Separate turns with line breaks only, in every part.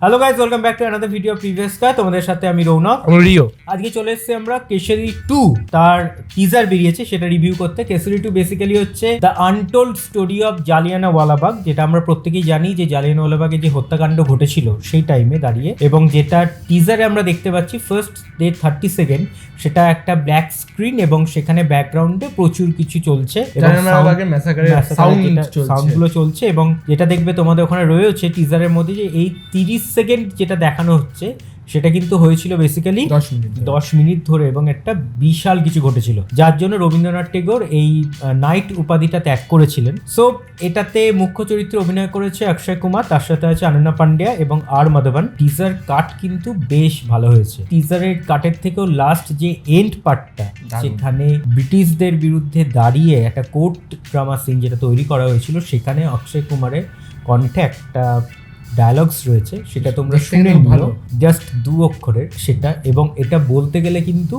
Hello guys, welcome back to another video previous কা। তোমাদের সাথে আমি রৌনক,
রিও।
আজকে চলে এসেছি আমরা কেশরী 2 তার টিজার বেরিয়েছে সেটা রিভিউ করতে। কেশরী 2 বেসিক্যালি হচ্ছে the untold story of Jallianwala Bagh, যেটা আমরা প্রত্যেকেই জানি যে জালিয়ানওয়ালাবাগে যে হত্যাকাণ্ড ঘটেছিল সেই টাইমে দাঁড়িয়ে, এবং যেটা টিজারে আমরা দেখতে পাচ্ছি ফার্স্ট 30 সেকেন্ড, সেটা একটা ব্ল্যাক স্ক্রিন এবং সেখানে ব্যাকগ্রাউন্ডে প্রচুর কিছু চলছে এবং সাউন্ডগুলো চলছে। এবং যেটা দেখবে তোমাদের ওখানে রয়েছে টিজারের মধ্যে যে এই 30 সেকেন্ড যেটা দেখানো হচ্ছে সেটা কিন্তু হয়েছিল বেসিক্যালি 10 মিনিট ধরে, এবং একটা বিশাল কিছু ঘটেছিল যার জন্য রবীন্দ্রনাথ টেগোর এই নাইট উপাধিটা ত্যাগ করেছিলেন। সো এটাতে মুখ্য চরিত্রে অভিনয় করেছে অক্ষয় কুমার, তার সাথে আছে অনন্যা পান্ডিয়া এবং আর মাধবন। টিজার কাট কিন্তু বেশ ভালো হয়েছে। টিজারের কাটের থেকেও লাস্ট যে এন্ড পার্টটা, সেখানে ব্রিটিশদের বিরুদ্ধে দাঁড়িয়ে একটা কোর্ট ড্রামা সিন যেটা তৈরি করা হয়েছিল, সেখানে অক্ষয় কুমারের কণ্ঠে একটা ডায়ালগস রয়েছে, সেটা তোমরা শুনে নিও, জাস্ট 2 অক্ষরের সেটা। এবং এটা বলতে গেলে কিন্তু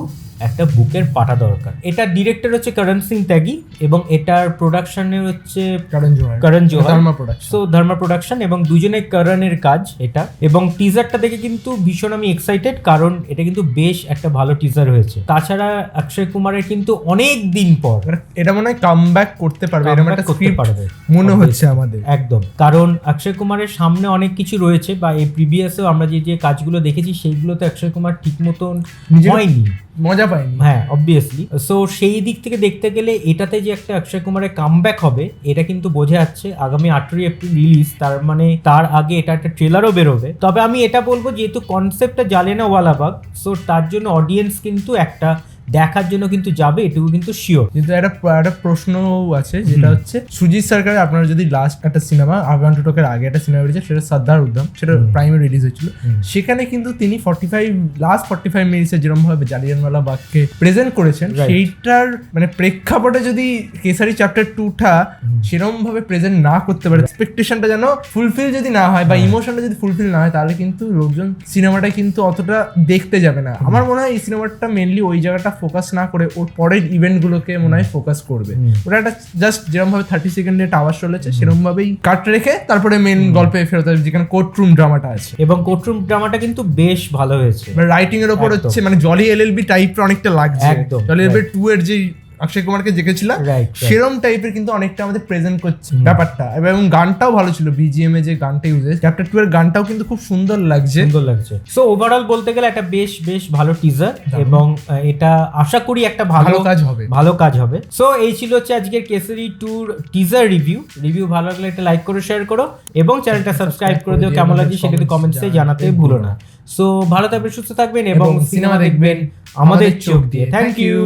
একটা বুকের পাটা দরকার। এটা ডিরেক্টর হচ্ছে করণ সিং ত্যাগী এবং এটার প্রোডাকশনে হচ্ছে করণ জোহর, সো ধর্মা প্রোডাকশন, এবং দুজনে করণের কাজ এটা। এবং টিজারটা দেখে কিন্তু ভীষণ আমি এক্সাইটেড, কারণ এটা কিন্তু বেশ একটা ভালো টিজার হয়েছে। তাছাড়া অক্ষয় কুমারের কিন্তু অনেক দিন পর
এটা মনে হয় কামব্যাক করতে পারবে, এরকম একটা স্ক্রিপ্ট পারবে মনে হচ্ছে আমাদের
একদম। কারণ অক্ষয় কুমারের সামনে অনেক কিছু রয়েছে, বা এই প্রিভিয়াসেও আমরা যে কাজগুলো দেখেছি সেইগুলোতে অক্ষয় কুমার ঠিক মতন হয়নি,
মজা পাইনি।
হ্যাঁ, অবভিয়াসলি। সো সেই দিক থেকে দেখতে গেলে এটাতে যে একটা অক্ষয় কুমারের কামব্যাক হবে এটা কিন্তু বোঝা যাচ্ছে। আগামী 18 এপ্রিল রিলিজ, তার মানে তার আগে এটা একটা ট্রেলারও বেরোবে। তবে আমি এটা বলবো, যেহেতু কনসেপ্টটা জালিয়ানওয়ালাবাগ, সো তার জন্য অডিয়েন্স কিন্তু একটা দেখার জন্য কিন্তু যাবে, এটুকু কিন্তু শিওর।
কিন্তু একটা প্রশ্ন আছে, যেটা হচ্ছে সুজিত সরকারের, আপনারা যদি লাস্ট একটা সিনেমা আফগান টুটকের আগে একটা সিনেমা বেরিয়েছে, সেটা সর্দার উদ্যম, সেটা প্রাইমে রিলিজ হয়েছিল। সেখানে কিন্তু তিনি 45 মিনিটসে যেরকম ভাবে জালিয়ানওয়ালাবাগকে প্রেজেন্ট করেছেন, সেইটার মানে প্রেক্ষাপটে যদি কেসারি চ্যাপ্টার 2টা সেরকম ভাবে প্রেজেন্ট না করতে পারে, এক্সপেকটেশনটা যেন ফুলফিল যদি না হয় বা ইমোশনটা যদি ফুলফিল না হয়, তাহলে কিন্তু লোকজন সিনেমাটা কিন্তু অতটা দেখতে যাবে না। আমার মনে হয় এই সিনেমাটা মেনলি ওই জায়গাটা ফোকাস না করে ওর পরের ইভেন্ট গুলোকে মনে হয় ফোকাস করবে। ওটা একটা জাস্ট যেরকম ভাবে 30 সেকেন্ডে টাওয়ার চলেছে সেরকম ভাবেই কাট রেখে তারপরে মেন গল্পে ফেরত আসবে, যেখানে কোর্টরুম ড্রামাটা আছে।
এবং কোর্টরুম ড্রামাটা কিন্তু বেশ ভালো হয়েছে।
রাইটিং এর উপর হচ্ছে মানে জলি এলএলবি টাইপের অনেকটা লাগছে। জলি এলএলবি 2 এর যে অক্ষয় কুমারকে দেখেছিলাম সেরকম টাইপের কিন্তু অনেকটা আমাদের প্রেজেন্ট করছে ব্যাপারটা। এবং গানটাও ভালো ছিল, বিজিএম এ যে গানটা ইউজ হয়েছে চ্যাপ্টার 2 এর গানটাও কিন্তু খুব সুন্দর লাগছে।
সো ওভারঅল বলতে গেলে একটা বেশ ভালো টিজার, এবং এটা আশা করি একটা ভালো কাজ হবে। সো এই ছিল হচ্ছে আজকের কেসরি 2 টিজার রিভিউ ভালো লাগলে একটা লাইক করে শেয়ার করো, এবং চ্যানেলটা সাবস্ক্রাইব করে দিও। কেমন লাগছে সেটা কমেন্টসে জানাতে ভুলো না। সো ভালো থাকবেন, সুস্থ থাকবেন এবং সিনেমা দেখবেন আমাদের চোখ দিয়ে। Thank you.